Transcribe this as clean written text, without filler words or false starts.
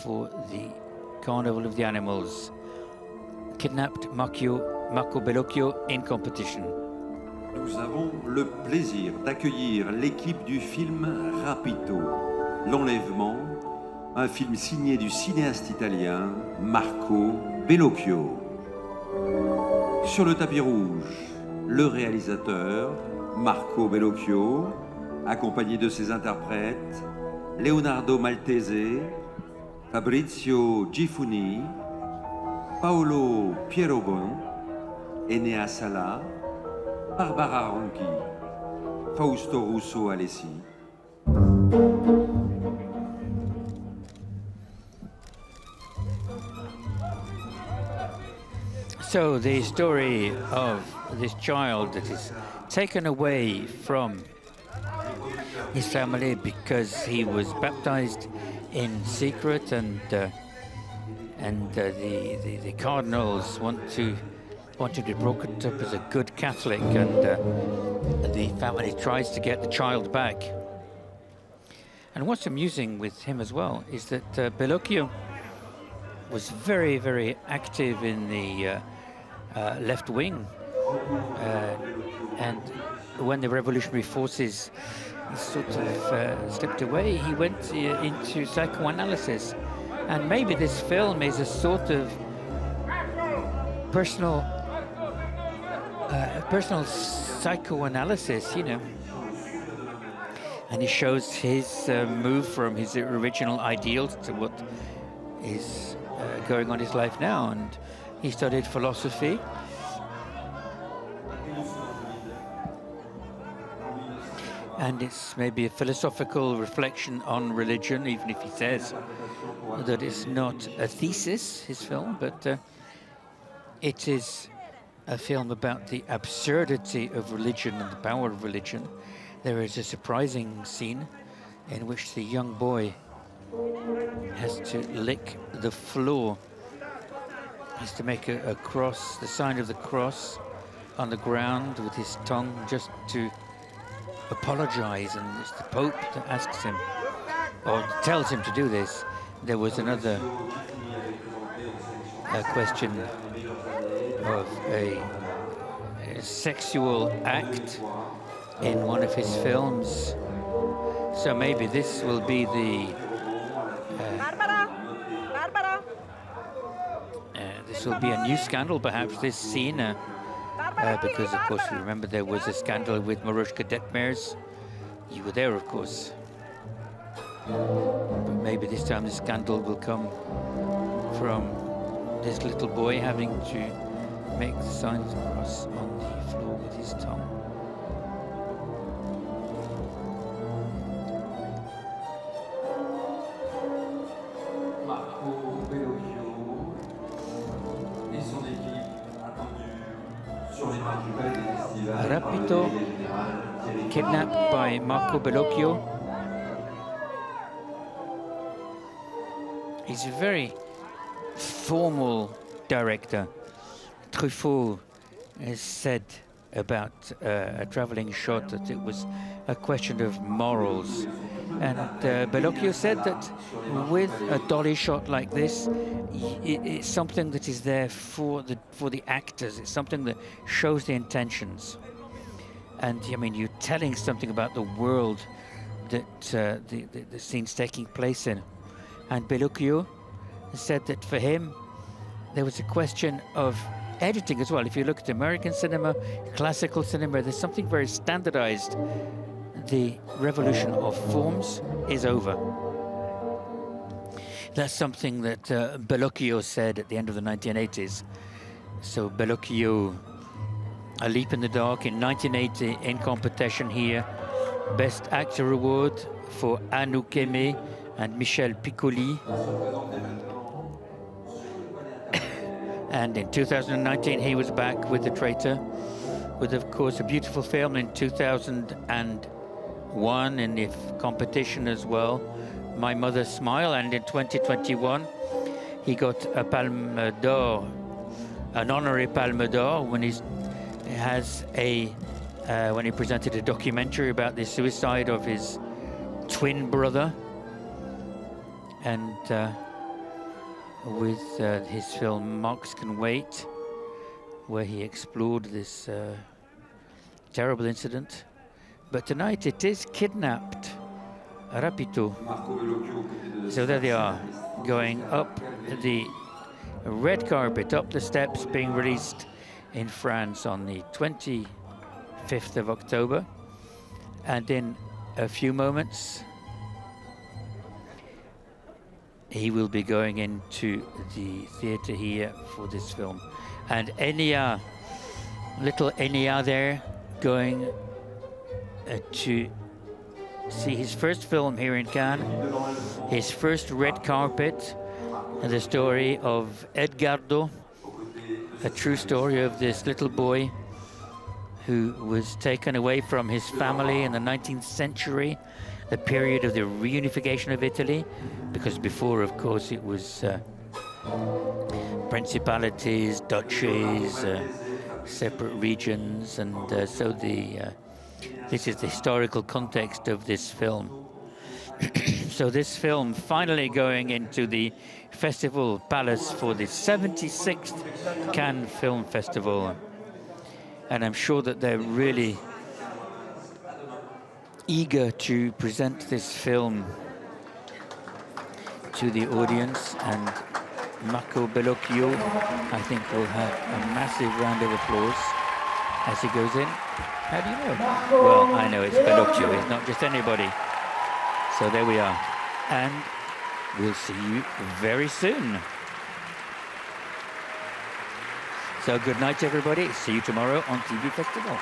for the Carnival of the Animals. Kidnapped Marco Bellochio in competition. Nous avons le plaisir d'accueillir l'équipe du film Rapito, L'Enlèvement, un film signé du cinéaste italien Marco Bellochio. Sur le tapis rouge, le réalisateur Marco Bellochio, accompagné de ses interprètes Leonardo Maltese, Fabrizio Gifuni, Paolo Pierobon, Enea Sala, Barbara Ronchi, Fausto Russo Alesi. So the story of this child that is taken away from his family because he was baptized in secret, and the cardinals wanted to be brought up as a good Catholic, and the family tries to get the child back. And what's amusing with him as well is that Bellochio was very, very active in the left wing, and when the revolutionary forces sort of slipped away, he went into psychoanalysis. And maybe this film is a sort of personal psychoanalysis, you know. And it shows his move from his original ideals to what is going on in his life now. And he studied philosophy. And it's maybe a philosophical reflection on religion, even if he says that it's not a thesis, his film, but it is a film about the absurdity of religion and the power of religion. There is a surprising scene in which the young boy has to lick the floor. He has to make a cross, the sign of the cross on the ground with his tongue, just to apologize, and it's the Pope that asks him, or tells him to do this. There was another question of a sexual act in one of his films, so maybe this will be the this will be a new scandal, perhaps, this scene. Because, of course, you remember there was a scandal with Marushka Detmers. You were there, of course. But maybe this time the scandal will come from this little boy having to make the sign of the cross on the floor with his tongue. Rapito, kidnapped by Marco Bellochio. He's a very formal director. Truffaut has said about a traveling shot that it was a question of morals. And Bellochio said that with a dolly shot like this, it's something that is there for the actors. It's something that shows the intentions. And I mean, you're telling something about the world that the scene's taking place in. And Bellochio said that for him, there was a question of editing as well. If you look at American cinema, classical cinema, there's something very standardized. The revolution of forms is over. That's something that Bellochio said at the end of the 1980s. So Bellochio, A Leap in the Dark in 1980 in competition here. Best Actor Award for Anouk Aimé and Michel Piccoli. And in 2019 he was back with The Traitor, with of course a beautiful film in 2001 in the competition as well, My Mother's Smile, and in 2021 he got a Palme d'Or, an honorary Palme d'Or when he presented a documentary about the suicide of his twin brother. And with his film Marks Can Wait, where he explored this terrible incident. But tonight it is Kidnapped, Rapito. So there they are, going up the red carpet, up the steps, being released in France on the 25th of October. And in a few moments, he will be going into the theatre here for this film. And Enea, little Enea there, going to see his first film here in Cannes, his first red carpet, and the story of Edgardo, a true story of this little boy who was taken away from his family in the 19th century, the period of the reunification of Italy, because before, of course, it was principalities, duchies, separate regions, and so this is the historical context of this film. So this film finally going into the Festival Palace for the 76th Cannes Film Festival. And I'm sure that they're really eager to present this film to the audience, and Marco Bellochio, I think, will have a massive round of applause as he goes in. How do you know? Well, I know it's Bellochio, it's not just anybody. So there we are, and we'll see you very soon. So good night, everybody. See you tomorrow on TV Festival.